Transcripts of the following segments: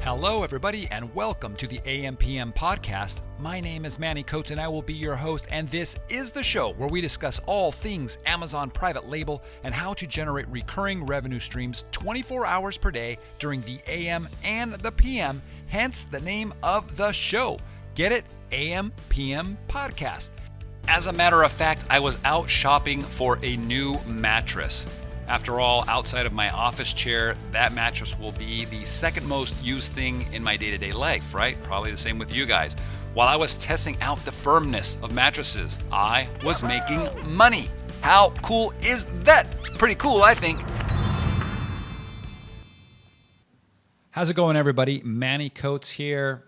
Hello, everybody, and welcome to the AMPM podcast. My name is Manny Coates, and I will be your host, and this is the show where we discuss all things Amazon private label and how to generate recurring revenue streams 24 hours per day during the AM and the PM, hence the name of the show. Get it? AMPM podcast. As a matter of fact, I was out shopping for a new mattress. After all, outside of my office chair, that mattress will be the second most used thing in my day-to-day life, right? Probably the same with you guys. While I was testing out the firmness of mattresses, I was making money. How cool is that? Pretty cool, I think. How's it going, everybody? Manny Coates here,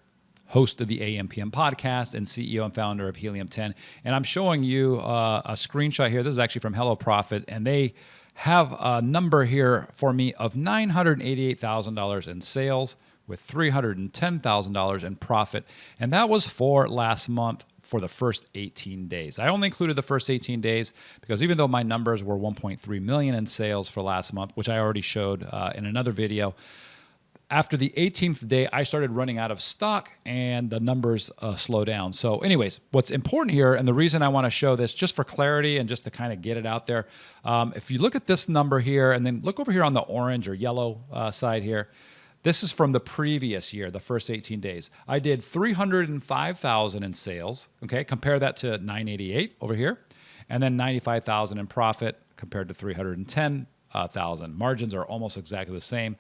host of the AMPM podcast and CEO and founder of Helium 10. And I'm showing you a screenshot here. This is actually from Hello Profit, and they have a number here for me of $988,000 in sales with $310,000 in profit. And that was for last month for the first 18 days. I only included the first 18 days because even though my numbers were 1.3 million in sales for last month, which I already showed in another video, after the 18th day, I started running out of stock and the numbers slow down. So anyways, what's important here, and the reason I want to show this just for clarity and just to kind of get it out there, if you look at this number here and then look over here on the orange or yellow side here, this is from the previous year, the first 18 days. I did 305,000 in sales, okay? Compare that to 988 over here, and then 95,000 in profit compared to 310,000. Margins are almost exactly the same.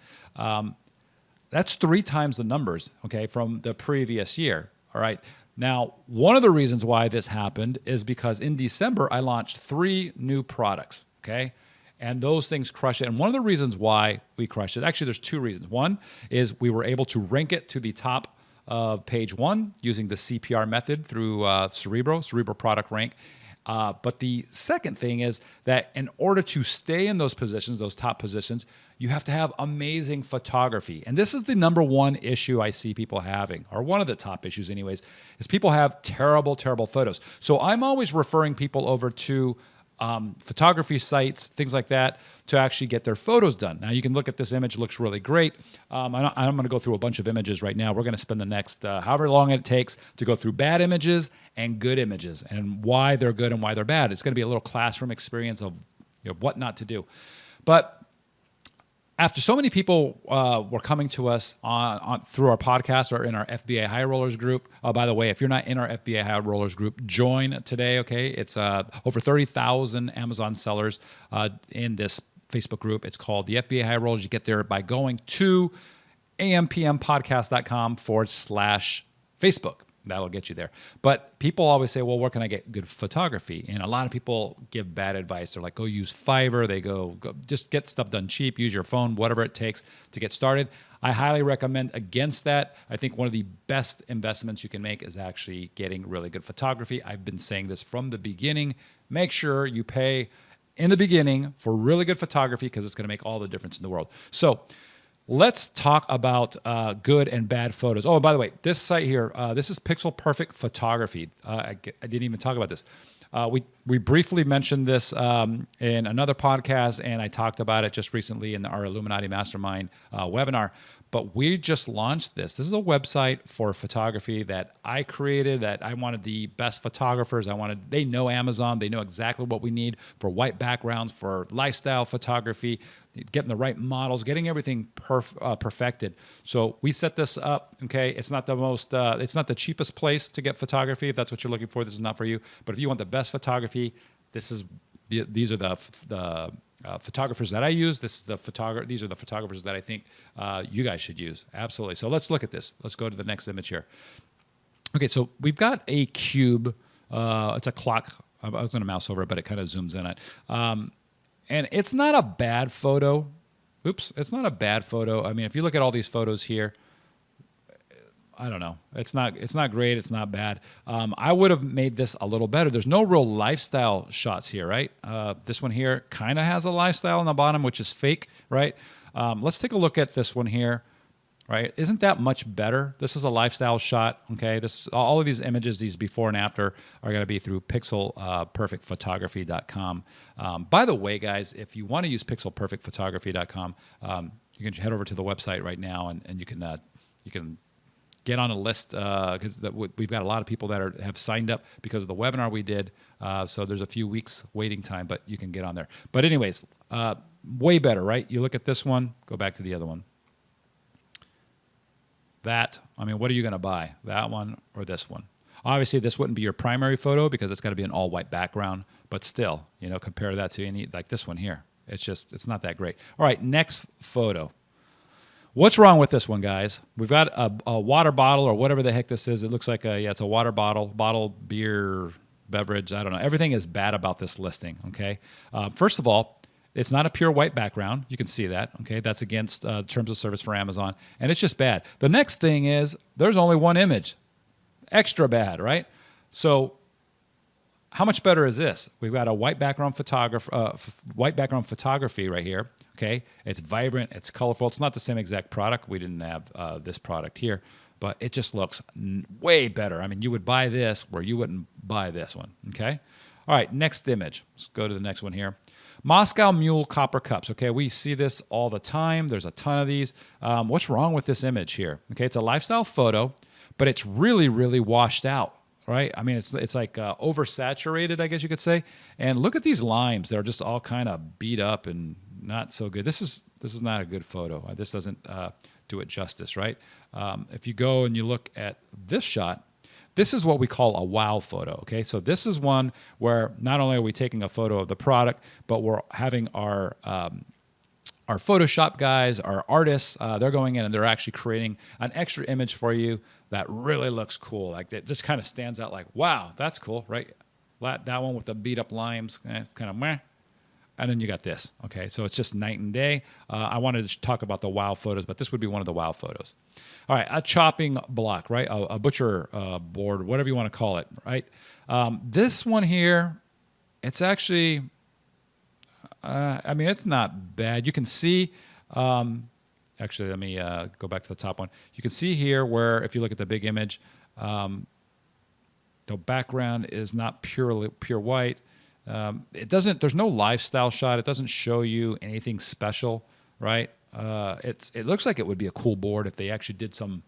That's 3 times the numbers, okay, from the previous year, all right? Now, one of the reasons why this happened is because in December, I launched 3 new products, okay? And those things crush it. And one of the reasons why we crushed it, actually, there's 2 reasons. One is we were able to rank it to the top of page 1 using the CPR method through Cerebro product rank. But the second thing is that in order to stay in those positions, those top positions, you have to have amazing photography. And this is the number one issue I see people having, or one of the top issues anyways, is people have terrible, terrible photos. So I'm always referring people over to photography sites, things like that, to actually get their photos done. Now you can look at this image, looks really great. I'm going to go through a bunch of images right now. We're going to spend the next however long it takes to go through bad images and good images and why they're good and why they're bad. It's going to be a little classroom experience of what not to do. But after so many people were coming to us on through our podcast or in our FBA High Rollers group. By the way, if you're not in our FBA High Rollers group, join today, okay? It's over 30,000 Amazon sellers in this Facebook group. It's called the FBA High Rollers. You get there by going to ampmpodcast.com/Facebook. That'll get you there. But people always say, well, where can I get good photography? And a lot of people give bad advice. They're like, go use Fiverr. They go just get stuff done cheap. Use your phone, whatever it takes to get started. I highly recommend against that. I think one of the best investments you can make is actually getting really good photography. I've been saying this from the beginning. Make sure you pay in the beginning for really good photography because it's going to make all the difference in the world. So let's talk about good and bad photos. Oh, and by the way, this site here, this is Pixel Perfect Photography. I didn't even talk about this. We briefly mentioned this in another podcast, and I talked about it just recently in our Illuminati Mastermind webinar. But we just launched this. This is a website for photography that I created, that I wanted the best photographers. They know Amazon. They know exactly what we need for white backgrounds, for lifestyle photography, getting the right models, getting everything perfected. So we set this up, okay? It's not it's not the cheapest place to get photography. If that's what you're looking for, this is not for you. But if you want the best photography, these are the photographers that I use. These are the photographers that I think you guys should use. Absolutely. So let's look at this. Let's go to the next image here. Okay, so we've got a cube. It's a clock. I was going to mouse over it, but it kind of zooms in it. And it's not a bad photo. Oops, it's not a bad photo. I mean, if you look at all these photos here, I don't know. It's not great. It's not bad. I would have made this a little better. There's no real lifestyle shots here, right? This one here kind of has a lifestyle on the bottom, which is fake, right? Let's take a look at this one here, right? Isn't that much better? This is a lifestyle shot, okay? All of these images, these before and after, are going to be through pixelperfectphotography.com. By the way, guys, if you want to use pixelperfectphotography.com, you can head over to the website right now and you can You can get on a list because we've got a lot of people that have signed up because of the webinar we did. So there's a few weeks waiting time, but you can get on there. But anyways, way better, right? You look at this one, go back to the other one. That, I mean, what are you going to buy? That one or this one? Obviously, this wouldn't be your primary photo because it's got to be an all-white background. But still, you know, compare that to any, like this one here. It's not that great. All right, next photo. What's wrong with this one, guys? We've got a water bottle or whatever the heck this is. It looks like it's a water bottle, beer, beverage. I don't know. Everything is bad about this listing, okay? First of all, it's not a pure white background. You can see that, okay? That's against terms of service for Amazon, and it's just bad. The next thing is there's only one image. Extra bad, right? So how much better is this? We've got a white background photography right here. Okay, it's vibrant, it's colorful. It's not the same exact product. We didn't have this product here, but it just looks way better. I mean, you would buy this where you wouldn't buy this one. Okay, all right. Next image. Let's go to the next one here. Moscow Mule copper cups. Okay, we see this all the time. There's a ton of these. What's wrong with this image here? Okay, it's a lifestyle photo, but it's really, really washed out. Right? I mean, it's like oversaturated, I guess you could say. And look at these limes; they're just all kind of beat up and not so good. This is not a good photo. This doesn't do it justice, right? If you go and you look at this shot, this is what we call a wow photo. Okay, so this is one where not only are we taking a photo of the product, but we're having our Photoshop guys, our artists, they're going in and they're actually creating an extra image for you that really looks cool. Like it just kind of stands out like, wow, that's cool, right? That one with the beat up limes, it's kind of meh. And then you got this, okay? So it's just night and day. I wanted to talk about the wow photos, but this would be one of the wow photos. All right, a chopping block, right? A butcher board, whatever you want to call it, right? This one here, it's actually... I mean, it's not bad. You can see, actually, let me go back to the top one. You can see here where, if you look at the big image, the background is not pure white. There's no lifestyle shot. It doesn't show you anything special, right? It looks like it would be a cool board if they actually did some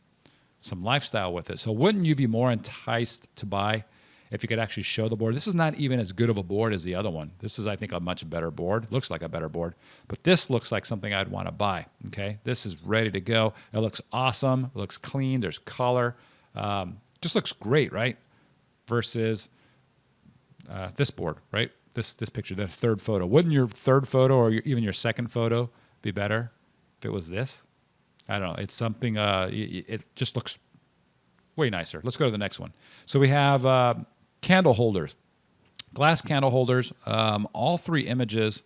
lifestyle with it. So wouldn't you be more enticed to buy if you could actually show the board? This is not even as good of a board as the other one. This is, I think, a much better board. It looks like a better board. But this looks like something I'd want to buy, okay? This is ready to go. It looks awesome. It looks clean. There's color. Just looks great, right? Versus this board, right? This picture, the third photo. Wouldn't your third photo or even your second photo be better if it was this? I don't know. It's something, it just looks way nicer. Let's go to the next one. So we have... candle holders, glass candle holders. All three images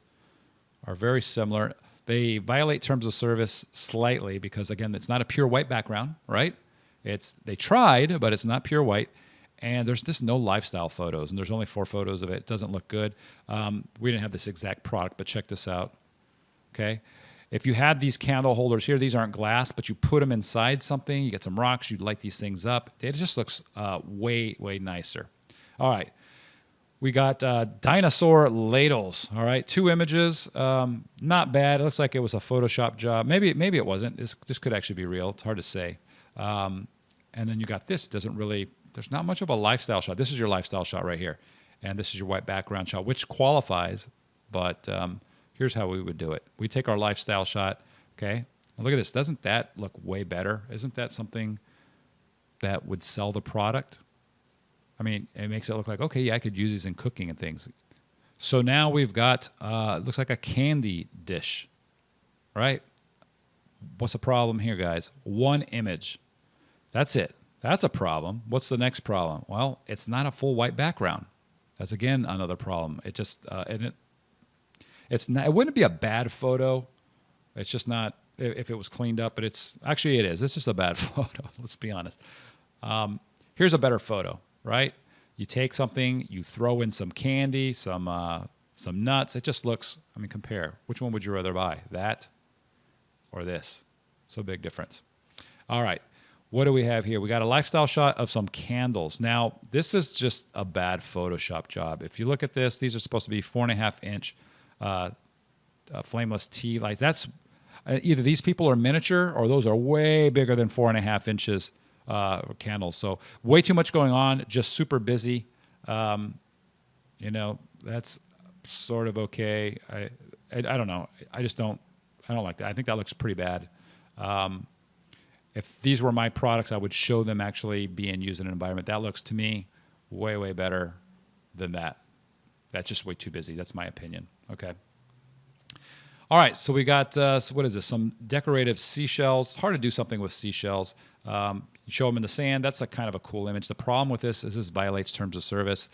are very similar. They violate terms of service slightly because, again, it's not a pure white background, right? They tried, but it's not pure white. And there's just no lifestyle photos, and there's only 4 photos of it. It doesn't look good. We didn't have this exact product, but check this out, okay? If you had these candle holders here, these aren't glass, but you put them inside something, you get some rocks, you light these things up. It just looks way, way nicer. All right, we got dinosaur ladles. All right, 2 images, not bad. It looks like it was a Photoshop job. Maybe it wasn't. This could actually be real. It's hard to say. And then you got this. There's not much of a lifestyle shot. This is your lifestyle shot right here, and this is your white background shot, which qualifies. But here's how we would do it. We take our lifestyle shot. Okay, and look at this. Doesn't that look way better? Isn't that something that would sell the product? I mean, it makes it look like, okay, yeah, I could use these in cooking and things. So now we've got, it looks like a candy dish, right? What's the problem here, guys? 1 image. That's it. That's a problem. What's the next problem? Well, it's not a full white background. That's, again, another problem. It just, it wouldn't be a bad photo. It's just not, if it was cleaned up, but it is. It's just a bad photo. Let's be honest. Here's a better photo. Right? You take something, you throw in some candy, some nuts. It just looks, I mean, compare. Which one would you rather buy? That or this? So big difference. All right. What do we have here? We got a lifestyle shot of some candles. Now, this is just a bad Photoshop job. If you look at this, these are supposed to be 4.5-inch flameless tea lights. Either these people are miniature or those are way bigger than 4.5 inches candles. So way too much going on, just super busy. That's sort of okay. I don't know. I don't like that. I think that looks pretty bad. If these were my products, I would show them actually being used in an environment. That looks to me way, way better than that. That's just way too busy. That's my opinion. Okay. All right, so we got, what is this? Some decorative seashells. Hard to do something with seashells. You show them in the sand. That's a kind of a cool image. The problem with this is this violates terms of service.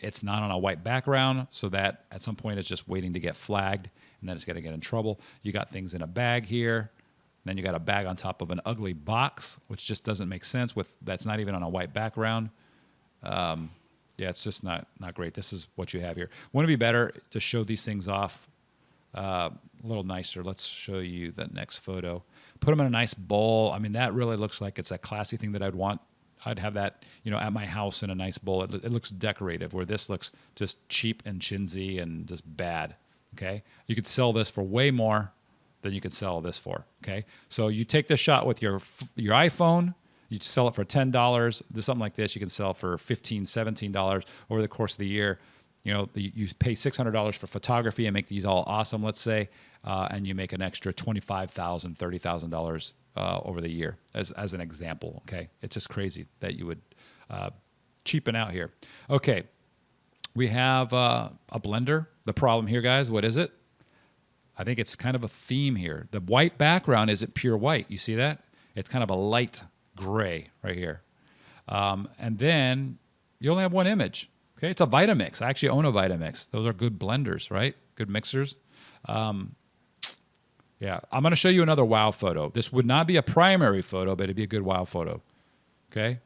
It's not on a white background, so that at some point it's just waiting to get flagged, and then it's going to get in trouble. You got things in a bag here. Then you got a bag on top of an ugly box, which just doesn't make sense. That's not even on a white background. Yeah, it's just not great. This is what you have here. Wouldn't it be better to show these things off a little nicer? Let's show you the next photo. Put them in a nice bowl. I mean, that really looks like it's a classy thing that I'd want. I'd have that, at my house in a nice bowl. It looks decorative, where this looks just cheap and chintzy and just bad. Okay, you could sell this for way more than you could sell this for. Okay, so you take this shot with your iPhone. You sell it for $10. Something like this you can sell for $15, $17 over the course of the year. You pay $600 for photography and make these all awesome, let's say, and you make an extra $25,000, $30,000 over the year, as an example. Okay, it's just crazy that you would cheapen out here. Okay, we have a blender. The problem here, guys, what is it? I think it's kind of a theme here. The white background isn't pure white. You see that? It's kind of a light gray right here, and then you only have one image. Okay, it's a Vitamix. I actually own a Vitamix. Those are good blenders, right? Good mixers. Yeah, I'm going to show you another wow photo. This would not be a primary photo, but it'd be a good wow photo. Okay,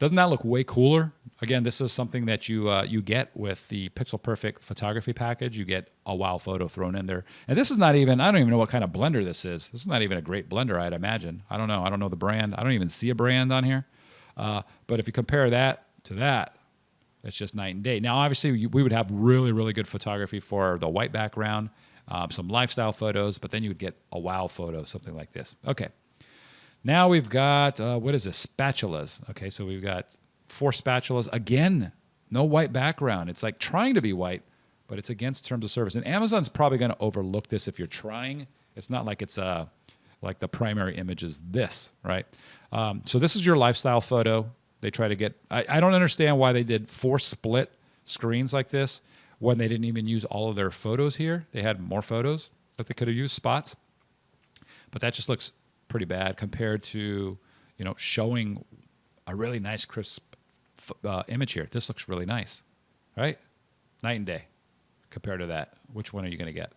doesn't that look way cooler? Again, this is something that you get with the Pixel Perfect photography package. You get a wow photo thrown in there, and this is not even. I don't even know what kind of blender this is. This is not even a great blender, I'd imagine. I don't know. I don't know the brand. I don't even see a brand on here. But if you compare that to that, it's just night and day. Now, obviously, we would have really, really good photography for the white background, some lifestyle photos, but then you would get a wow photo, something like this. Okay. Now we've got, what is this? Spatulas. Okay, so we've got 4 spatulas. Again, no white background. It's like trying to be white, but it's against terms of service. And Amazon's probably going to overlook this if you're trying. It's not like it's like the primary image is this, right? So this is your lifestyle photo. They try to get, I don't understand why they did 4 split screens like this when they didn't even use all of their photos here. They had more photos that they could have used, spots. But that just looks pretty bad compared to, showing a really nice, crisp image here. This looks really nice, right? Night and day compared to that. Which one are you going to get?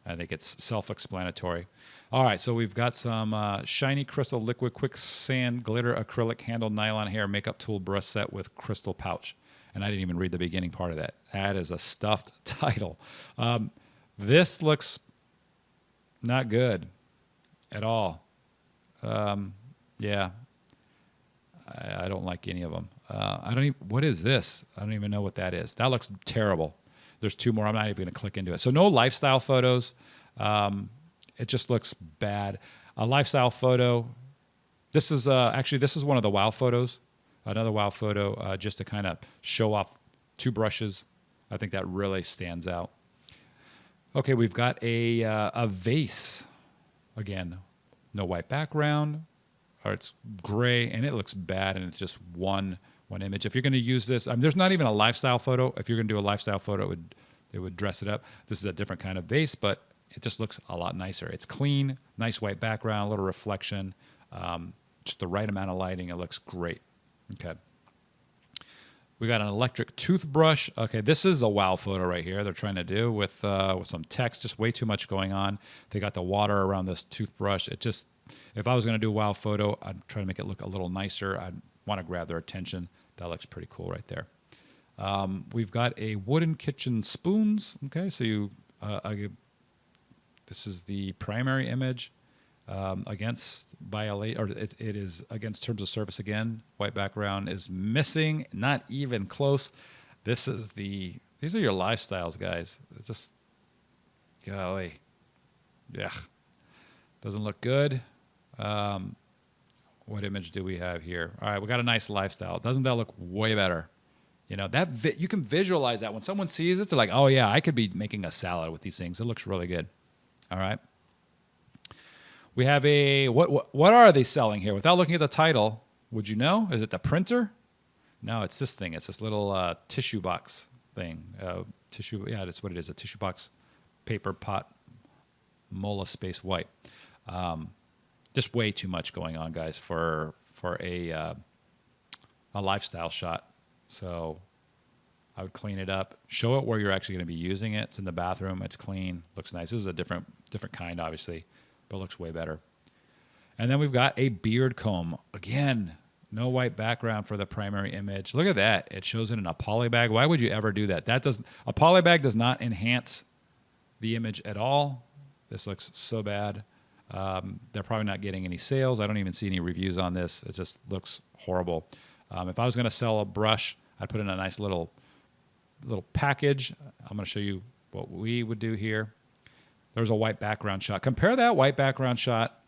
I think it's self-explanatory. All right, so we've got some shiny crystal liquid quicksand glitter acrylic handled nylon hair makeup tool brush set with crystal pouch. And I didn't even read the beginning part of that. That is a stuffed title. This looks not good at all. Yeah, I don't like any of them. What is this? I don't even know what that is. That looks terrible. There's 2 more. I'm not even going to click into it. So no lifestyle photos. It just looks bad. A lifestyle photo. This is this is one of the wow photos. Another wow photo just to kind of show off 2 brushes. I think that really stands out. Okay, we've got a vase. Again, no white background. Or it's gray, and it looks bad, and it's just one image. If you're going to use this, there's not even a lifestyle photo. If you're going to do a lifestyle photo, it would dress it up. This is a different kind of vase, but it just looks a lot nicer. It's clean, nice white background, a little reflection, just the right amount of lighting. It looks great. Okay. We got an electric toothbrush. Okay, this is a wow photo right here they're trying to do with some text, just way too much going on. They got the water around this toothbrush. If I was going to do a wow photo, I'd try to make it look a little nicer. I'd want to grab their attention. That looks pretty cool right there. We've got a wooden kitchen spoons. Okay, so this is the primary image against it is against terms of service again. White background is missing, not even close. These are your lifestyles, guys. It's just, golly. Yeah, doesn't look good. What image do we have here? All right, we got a nice lifestyle. Doesn't that look way better? You know, you can visualize that. When someone sees it, they're like, oh, yeah, I could be making a salad with these things. It looks really good. All right. We have what are they selling here? Without looking at the title, would you know? Is it the printer? No, it's this thing. It's this little tissue box thing. Yeah, that's what it is, a tissue box paper pot Mola Space White. Just way too much going on, guys, for a lifestyle shot. So I would clean it up. Show it where you're actually going to be using it. It's in the bathroom. It's clean. Looks nice. This is a different kind, obviously, but it looks way better. And then we've got a beard comb. Again, no white background for the primary image. Look at that. It shows it in a poly bag. Why would you ever do that? A poly bag does not enhance the image at all. This looks so bad. They're probably not getting any sales. I don't even see any reviews on this. It just looks horrible. If I was going to sell a brush, I'd put in a nice little package. I'm going to show you what we would do here. There's a white background shot. Compare that white background shot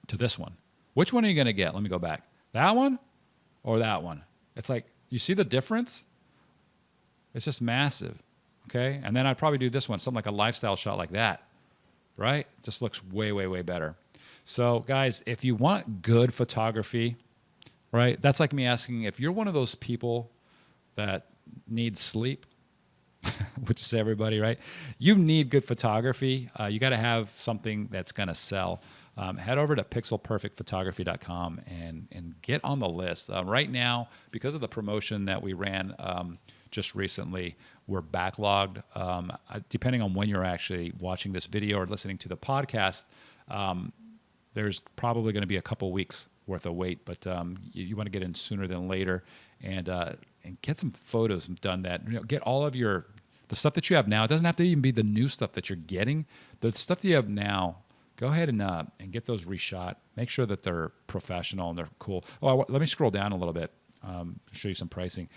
to this one. Which one are you going to get? Let me go back. That one or that one? It's like, you see the difference? It's just massive, okay? And then I'd probably do this one, something like a lifestyle shot like that, right? Just looks way, way, way better. So, guys, if you want good photography, right, that's like me asking if you're one of those people that needs sleep, which is everybody, right? You need good photography. You got to have something that's going to sell. Head over to pixelperfectphotography.com and get on the list. Right now, because of the promotion that we ran just recently, we're backlogged. Depending on when you're actually watching this video or listening to the podcast, there's probably going to be a couple weeks worth of wait, but you want to get in sooner than later and get some photos done that, get all of the stuff that you have now. It doesn't have to even be the new stuff that you're getting. The stuff that you have now, go ahead and get those reshot. Make sure that they're professional and they're cool. Oh, let me scroll down a little bit, show you some pricing.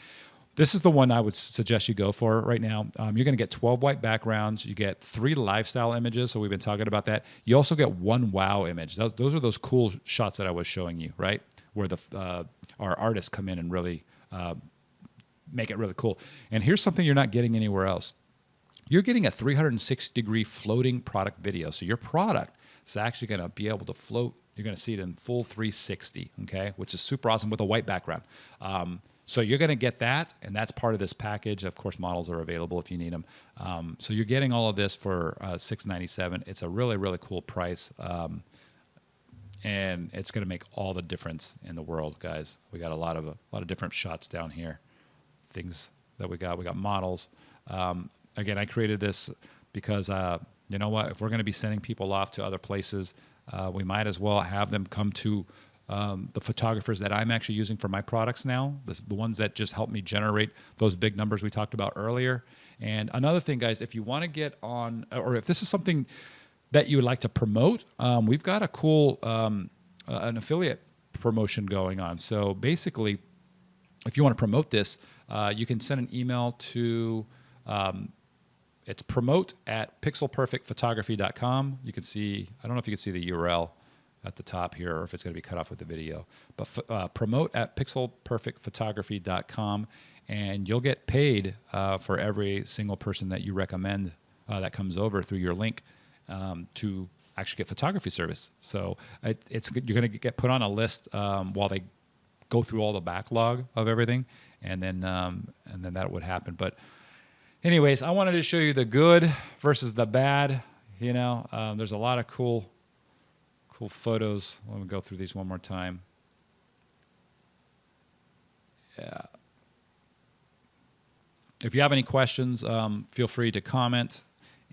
This is the one I would suggest you go for right now. You're going to get 12 white backgrounds. You get 3 lifestyle images, so we've been talking about that. You also get 1 wow image. Those are those cool shots that I was showing you, right? Where our artists come in and really make it really cool. And here's something you're not getting anywhere else. You're getting a 360-degree floating product video. So your product is actually going to be able to float. You're going to see it in full 360, okay, which is super awesome with a white background. So you're going to get that, and that's part of this package. Of course, models are available if you need them. So you're getting all of this for $697. It's a really, really cool price, and it's going to make all the difference in the world, guys. We got a lot of different shots down here, things that we got. We got models. Again, I created this because you know what? If we're going to be sending people off to other places, we might as well have them come to the photographers that I'm actually using for my products now, the ones that just help me generate those big numbers we talked about earlier. And another thing, guys, if you want to get on, or if this is something that you would like to promote, we've got a cool an affiliate promotion going on. So basically, if you want to promote this, you can send an email to it's promote@pixelperfectphotography.com. You can see, I don't know if you can see the URL at the top here or if it's going to be cut off with the video, but promote@pixelperfectphotography.com, and you'll get paid for every single person that you recommend that comes over through your link to actually get photography service. So you're going to get put on a list while they go through all the backlog of everything, and then that would happen. But anyways, I wanted to show you the good versus the bad. There's a lot of cool photos. Let me go through these one more time. Yeah. If you have any questions, feel free to comment,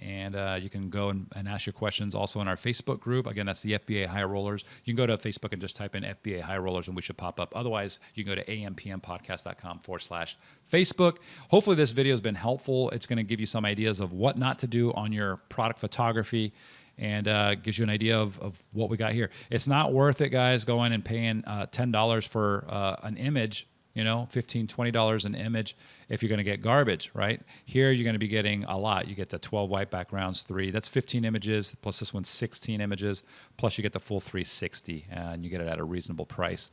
and you can go and ask your questions also in our Facebook group. Again, that's the FBA High Rollers. You can go to Facebook and just type in FBA High Rollers, and we should pop up. Otherwise, you can go to ampmpodcast.com/Facebook. Hopefully this video has been helpful. It's going to give you some ideas of what not to do on your product photography, and gives you an idea of what we got here. It's not worth it, guys, going and paying $10 for an image $15, $20 an image if you're going to get garbage, right? Here, you're going to be getting a lot. You get the 12 white backgrounds, 3. That's 15 images, plus this one's 16 images, plus you get the full 360, and you get it at a reasonable price.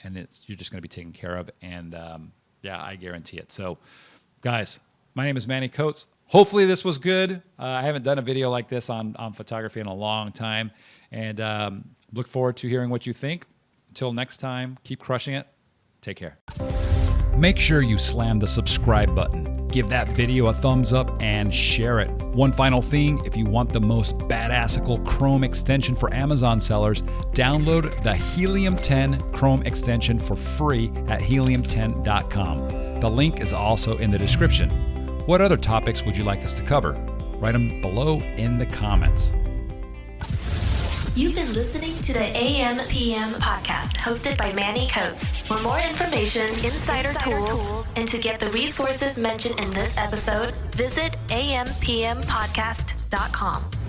And you're just going to be taken care of, and I guarantee it. So, guys, my name is Manny Coates. Hopefully this was good. I haven't done a video like this on photography in a long time, and look forward to hearing what you think. Until next time, keep crushing it. Take care. Make sure you slam the subscribe button, give that video a thumbs up, and share it. One final thing, if you want the most badassical Chrome extension for Amazon sellers, download the Helium 10 Chrome extension for free at helium10.com. The link is also in the description. What other topics would you like us to cover? Write them below in the comments. You've been listening to the AMPM podcast hosted by Manny Coates. For more information, insider tools, and to get the resources mentioned in this episode, visit ampmpodcast.com.